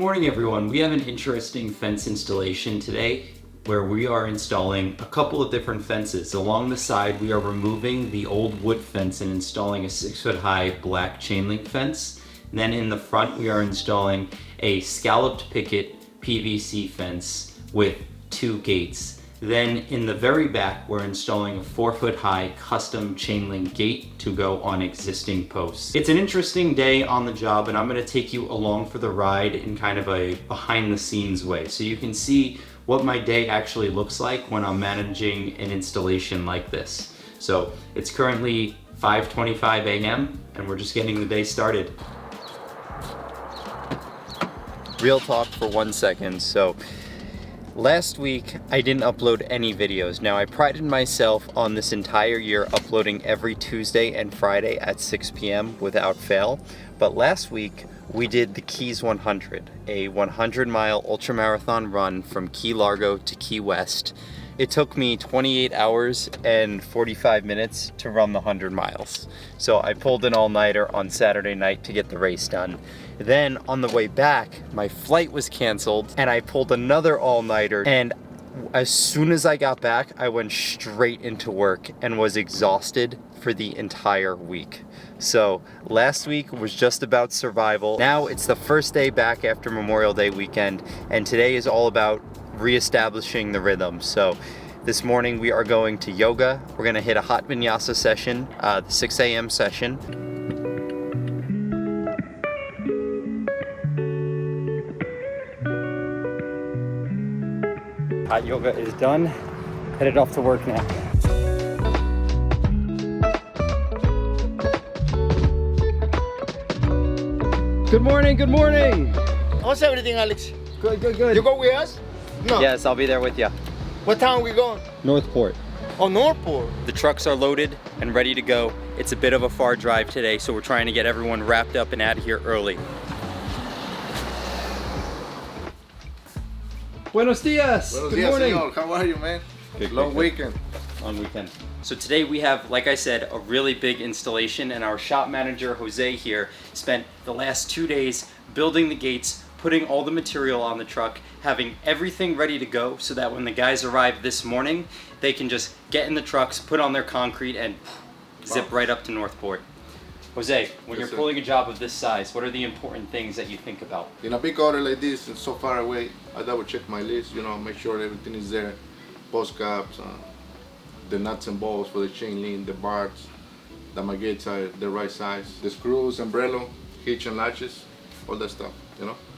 morning everyone. We have an interesting fence installation today where we are installing a couple of different fences. Along the side we are removing the old wood fence and installing a 6-foot high black chain link fence. And then in the front we are installing a scalloped picket PVC fence with 2 gates. Then in the very back, we're installing a 4-foot high custom chain link gate to go on existing posts. It's an interesting day on the job, and I'm gonna take you along for the ride in kind of a behind the scenes way. So you can see what my day actually looks like when I'm managing an installation like this. So it's currently 5:25 a.m. and we're just getting the day started. Real talk for 1 second. So last week, I didn't upload any videos. Now, I prided myself on this entire year uploading every Tuesday and Friday at 6 p.m. without fail. But last week, we did the Keys 100, a 100-mile ultramarathon run from Key Largo to Key West. It took me 28 hours and 45 minutes to run the 100 miles. So I pulled an all-nighter on Saturday night to get the race done. Then on the way back, my flight was canceled and I pulled another all-nighter, and as soon as I got back, I went straight into work and was exhausted for the entire week. So last week was just about survival. Now it's the first day back after Memorial Day weekend, and today is all about reestablishing the rhythm. So this morning we are going to yoga. We're gonna hit a hot vinyasa session, the 6 a.m. session. Hot yoga is done. Headed off to work now. Good morning, good morning. How's everything, Alex? Good, good, good. You go with us? No. Yes, I'll be there with you. What town are we going? Northport. Oh, Northport. The trucks are loaded and ready to go. It's a bit of a far drive today, so we're trying to get everyone wrapped up and out of here early. Buenos dias. Buenos Good dias, morning. Senor. How are you, man? Good, Long weekend. Long weekend. So today we have, like I said, a really big installation, and our shop manager, Jose here, spent the last 2 days building the gates, putting all the material on the truck, having everything ready to go so that when the guys arrive this morning, they can just get in the trucks, put on their concrete, and zip right up to Northport. Jose, when you're pulling a job of this size, what are the important things that you think about? In a big order like this and so far away, I double check my list, make sure everything is there. Post caps, the nuts and bolts for the chain link, the bars, that my gates are the right size, the screws, umbrella, hitch and latches, all that stuff,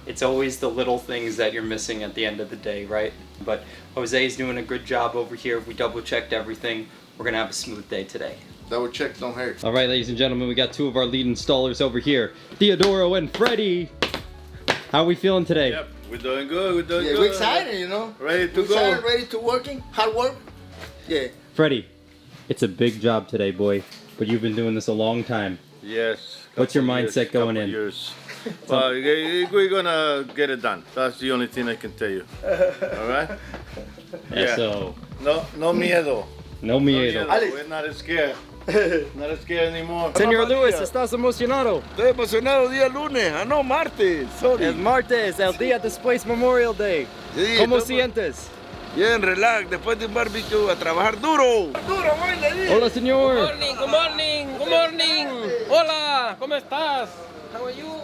It's always the little things that you're missing at the end of the day, right? But Jose is doing a good job over here. We double checked everything. We're gonna have a smooth day today. Double check don't hurt. All right, ladies and gentlemen, we got 2 of our lead installers over here, Theodoro and Freddie. How are we feeling today? Yep, we're doing good, we're doing good. We're excited, Ready to we're go. excited, ready to working, hard work. Yeah. Freddie, it's a big job today, boy, but you've been doing this a long time. Yes. What's your couple mindset going in? Years. Well, we're gonna get it done. That's the only thing I can tell you. All right? Yeah. So, No miedo. no miedo. We're not scared. Not scared anymore. Señor Luis, ¿estás emocionado? Estoy emocionado día lunes, no martes, sorry. Es martes, el día después Memorial Day. Sí, ¿Cómo estamos sientes? Bien, relax, después de un barbecue a trabajar duro. Duro, voy, le di. Hola, señor. Good morning, good morning, good morning. Hola, ¿cómo estás? How are you?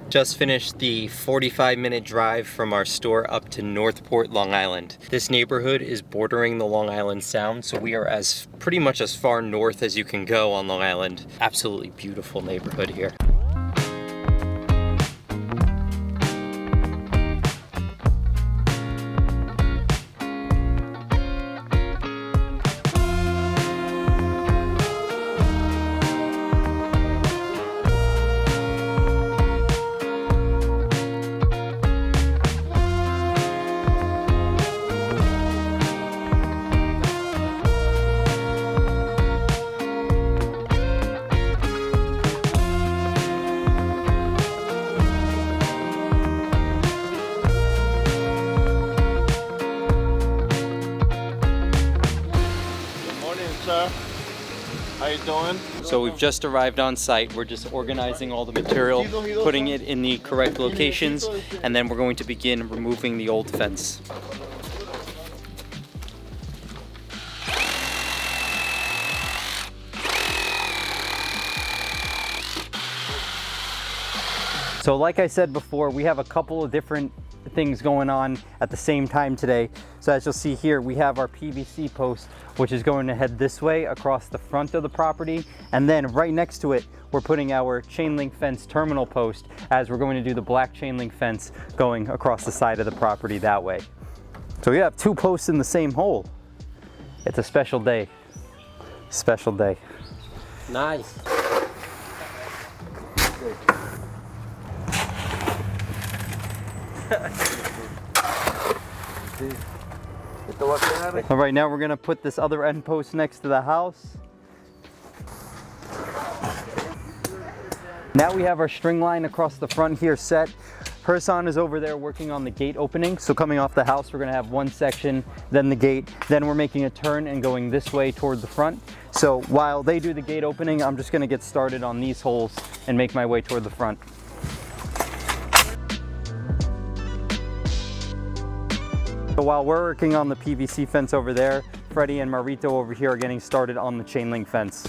Just finished the 45-minute drive from our store up to Northport, Long Island. This neighborhood is bordering the Long Island Sound, so we are pretty much as far north as you can go on Long Island. Absolutely beautiful neighborhood here. How you doing? So we've just arrived on site. We're just organizing all the material, putting it in the correct locations, and then we're going to begin removing the old fence. So like I said before, we have a couple of different things going on at the same time today. So as you'll see here, we have our PVC post, which is going to head this way across the front of the property. And then right next to it, we're putting our chain link fence terminal post, as we're going to do the black chain link fence going across the side of the property that way. So we have two posts in the same hole. It's a special day. Special day. Nice. All right, now we're gonna put this other end post next to the house. Now we have our string line across the front here set. Herson is over there working on the gate opening. So coming off the house, we're gonna have one section, then the gate, then we're making a turn and going this way toward the front. So while they do the gate opening, I'm just gonna get started on these holes and make my way toward the front. So while we're working on the PVC fence over there, Freddie and Marito over here are getting started on the chain link fence.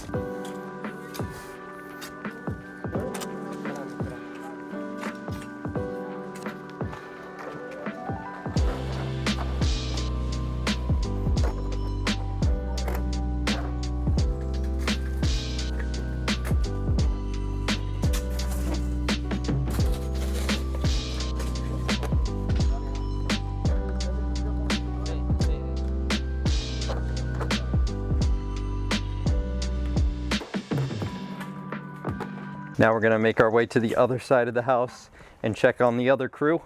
Now we're gonna make our way to the other side of the house and check on the other crew.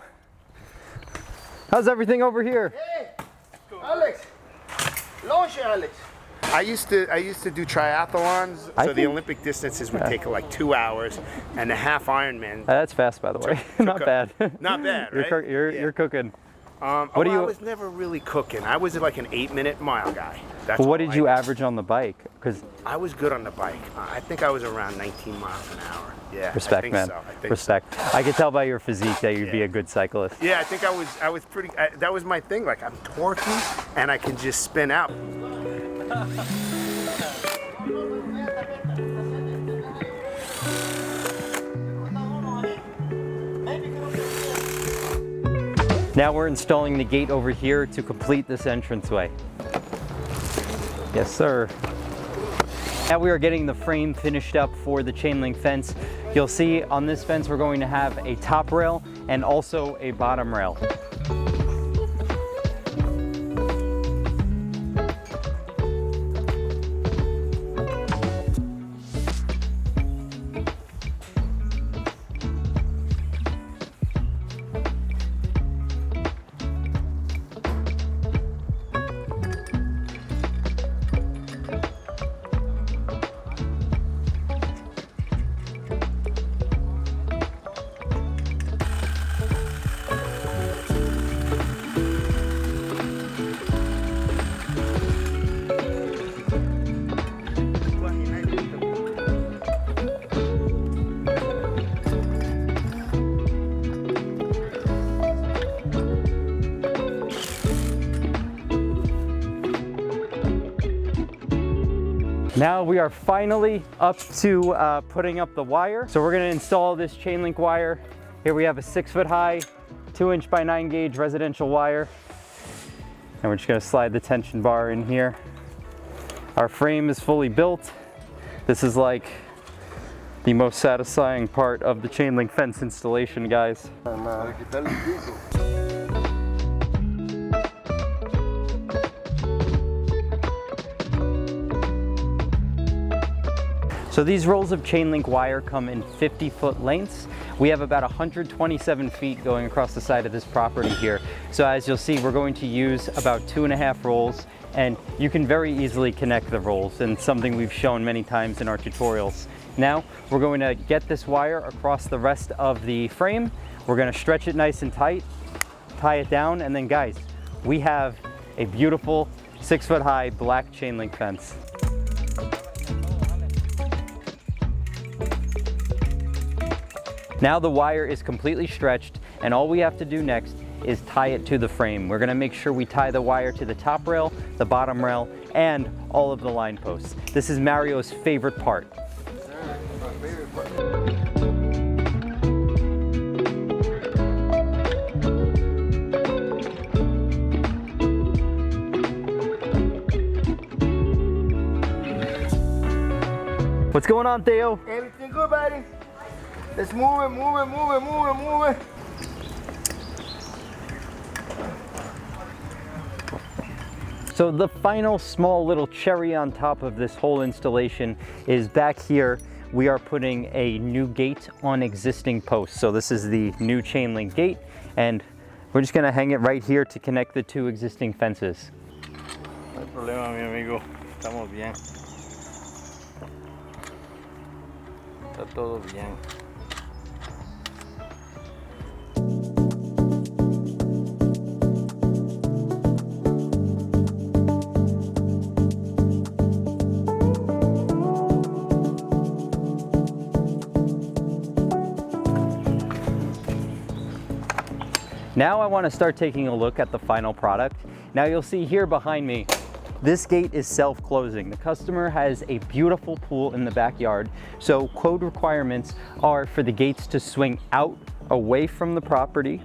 How's everything over here? Hey, Alex. Launch, Alex. I used to do triathlons, so the Olympic distances would take like 2 hours, and the half Ironman. That's fast, by the way. Not bad. Not bad, right? You're cooking. What do you? I was never really cooking. I was like an 8-minute mile guy. That's what did you average on the bike? Because I was good on the bike. I think I was around 19 miles an hour. Yeah. Respect, I think man. So. I think Respect. So. I could tell by your physique that you'd be a good cyclist. Yeah, I think I was pretty. That was my thing. Like I'm torquey, and I can just spin out. Now we're installing the gate over here to complete this entranceway. Yes, sir. Now we are getting the frame finished up for the chain link fence. You'll see on this fence we're going to have a top rail and also a bottom rail. Now we are finally up to putting up the wire. So we're gonna install this chain link wire. Here we have a 6-foot high, 2-inch by 9-gauge residential wire. And we're just gonna slide the tension bar in here. Our frame is fully built. This is like the most satisfying part of the chain link fence installation, guys. So these rolls of chain link wire come in 50-foot lengths. We have about 127 feet going across the side of this property here. So as you'll see, we're going to use about 2.5 rolls, and you can very easily connect the rolls, and something we've shown many times in our tutorials. Now, we're going to get this wire across the rest of the frame. We're gonna stretch it nice and tight, tie it down, and then guys, we have a beautiful 6-foot high black chain link fence. Now the wire is completely stretched, and all we have to do next is tie it to the frame. We're gonna make sure we tie the wire to the top rail, the bottom rail, and all of the line posts. This is Mario's favorite part. What's going on, Theo? Everything good, buddy? Let's move it, move it, move it, move it, move it. So the final small little cherry on top of this whole installation is back here. We are putting a new gate on existing posts. So this is the new chain link gate, and we're just gonna hang it right here to connect the two existing fences. No hay problema, mi amigo. Estamos bien. Está todo bien. Now I want to start taking a look at the final product. Now you'll see here behind me, this gate is self-closing. The customer has a beautiful pool in the backyard, so code requirements are for the gates to swing out away from the property,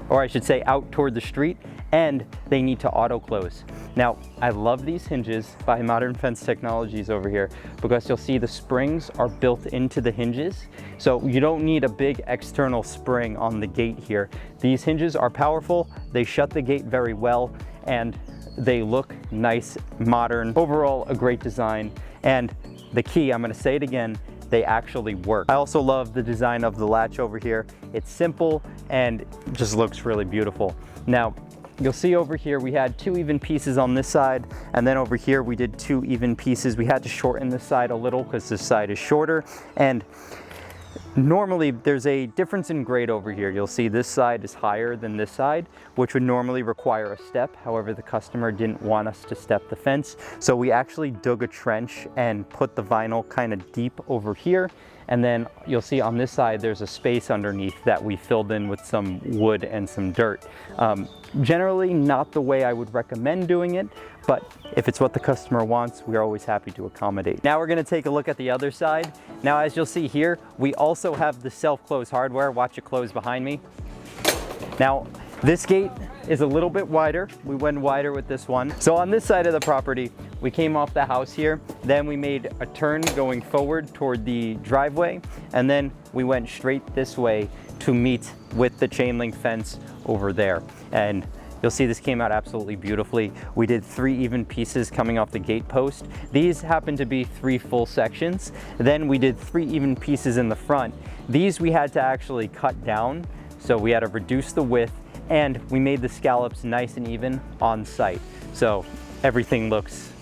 or I should say out toward the street, and they need to auto close. Now, I love these hinges by Modern Fence Technologies over here because you'll see the springs are built into the hinges. So you don't need a big external spring on the gate here. These hinges are powerful, they shut the gate very well, and they look nice, modern. Overall, a great design. And the key, I'm gonna say it again, they actually work. I also love the design of the latch over here. It's simple and just looks really beautiful. Now, you'll see over here we had 2 even pieces on this side, and then over here we did 2 even pieces. We had to shorten this side a little because this side is shorter, and normally there's a difference in grade over here. You'll see this side is higher than this side, which would normally require a step. However, the customer didn't want us to step the fence, so we actually dug a trench and put the vinyl kind of deep over here. And then you'll see on this side, there's a space underneath that we filled in with some wood and some dirt. Generally not the way I would recommend doing it, but if it's what the customer wants, we're always happy to accommodate. Now we're gonna take a look at the other side. Now, as you'll see here, we also have the self-close hardware. Watch it close behind me. Now, this gate is a little bit wider. We went wider with this one. So on this side of the property, we came off the house here, then we made a turn going forward toward the driveway, and then we went straight this way to meet with the chain link fence over there. And you'll see this came out absolutely beautifully. We did 3 even pieces coming off the gate post. These happen to be 3 full sections. Then we did 3 even pieces in the front. These we had to actually cut down, so we had to reduce the width, and we made the scallops nice and even on site. So everything looks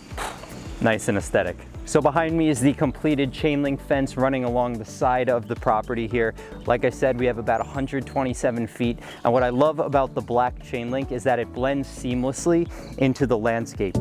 nice and aesthetic. So behind me is the completed chain link fence running along the side of the property here. Like I said, we have about 127 feet. And what I love about the black chain link is that it blends seamlessly into the landscape.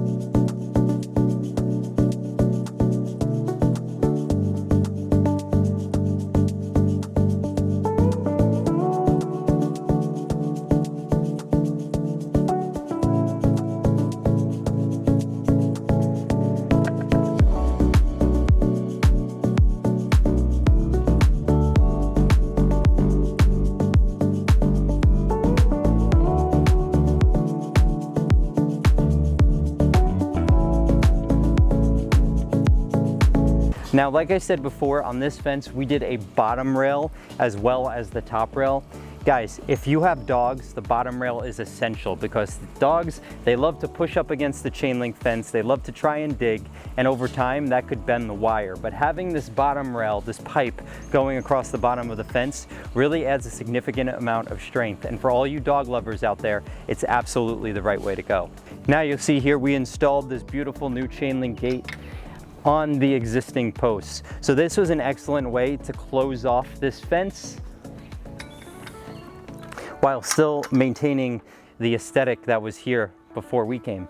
Now, like I said before, on this fence, we did a bottom rail as well as the top rail. Guys, if you have dogs, the bottom rail is essential because dogs, they love to push up against the chain link fence, they love to try and dig, and over time that could bend the wire. But having this bottom rail, this pipe going across the bottom of the fence really adds a significant amount of strength. And for all you dog lovers out there, it's absolutely the right way to go. Now you'll see here we installed this beautiful new chain link gate on the existing posts. So this was an excellent way to close off this fence while still maintaining the aesthetic that was here before we came.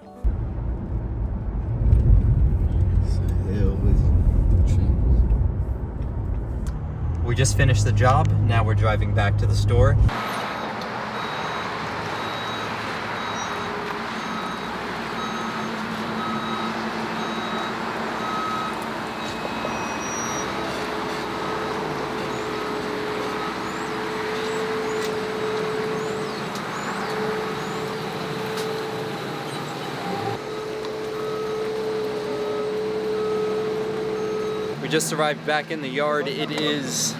Well, We just finished the job. Now we're driving back to the store. We just arrived back in the yard. It is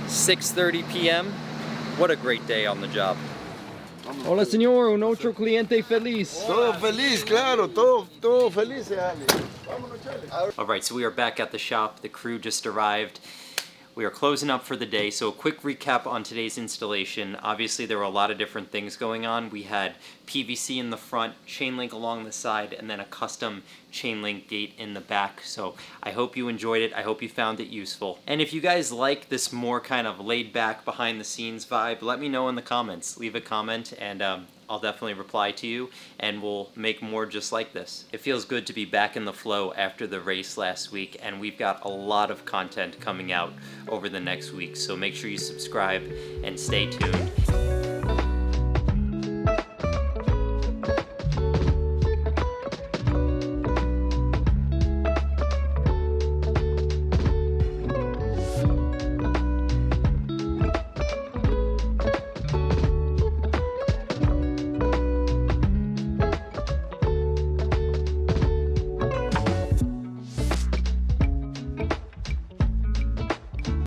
6:30 p.m. What a great day on the job. Hola, señor. Un otro cliente feliz. Todo feliz, claro, todo feliz, Ale. All right, so we are back at the shop. The crew just arrived. We are closing up for the day, so a quick recap on today's installation. Obviously, there were a lot of different things going on. We had PVC in the front, chain link along the side, and then a custom chain link gate in the back. So I hope you enjoyed it. I hope you found it useful. And if you guys like this more kind of laid back, behind the scenes vibe, let me know in the comments. Leave a comment and I'll definitely reply to you, and we'll make more just like this. It feels good to be back in the flow after the race last week, and we've got a lot of content coming out over the next week, so make sure you subscribe and stay tuned.